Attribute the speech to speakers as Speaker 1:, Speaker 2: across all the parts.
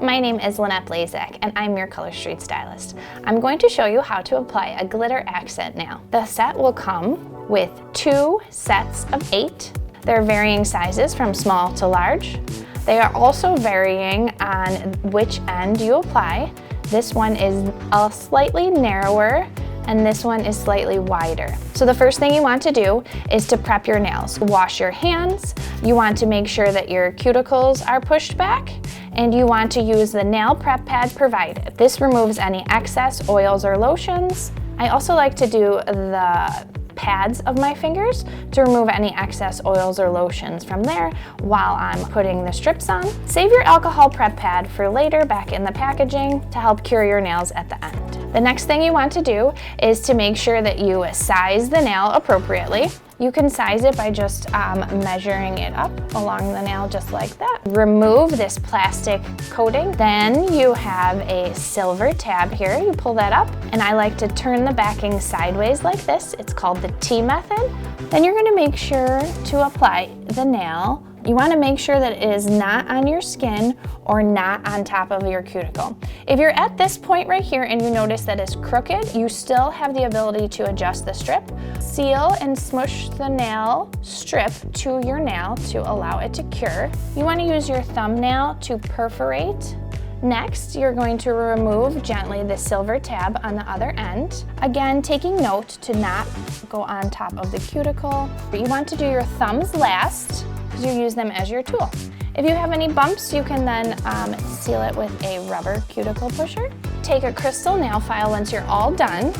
Speaker 1: My name is Linette Blaszak and I'm your Color Street stylist. I'm going to show you how to apply a glitter accent nail. The set will come with 2 sets of 8. They're varying sizes from small to large. They are also varying on which end you apply. This one is a slightly narrower and this one is slightly wider. So the first thing you want to do is to prep your nails. Wash your hands. You want to make sure that your cuticles are pushed back, and you want to use the nail prep pad provided. This removes any excess oils or lotions. I also like to do the pads of my fingers to remove any excess oils or lotions from there while I'm putting the strips on. Save your alcohol prep pad for later back in the packaging to help cure your nails at the end. The next thing you want to do is to make sure that you size the nail appropriately. You can size it by just measuring it up along the nail just like that. Remove this plastic coating. Then you have a silver tab here. You pull that up, and I like to turn the backing sideways like this. It's called the T method. Then you're gonna make sure to apply the nail. You want to make sure that it is not on your skin or not on top of your cuticle. If you're at this point right here and you notice that it's crooked, you still have the ability to adjust the strip. Seal and smush the nail strip to your nail to allow it to cure. You want to use your thumbnail to perforate. Next, you're going to remove gently the silver tab on the other end. Again, taking note to not go on top of the cuticle. You want to do your thumbs last, because you use them as your tool. If you have any bumps, you can then seal it with a rubber cuticle pusher. Take a crystal nail file once you're all done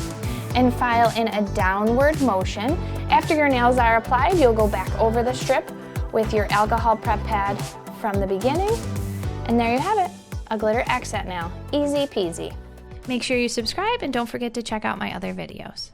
Speaker 1: and file in a downward motion. After your nails are applied, you'll go back over the strip with your alcohol prep pad from the beginning, and there you have it, a glitter accent nail. Easy peasy. Make sure you subscribe and don't forget to check out my other videos.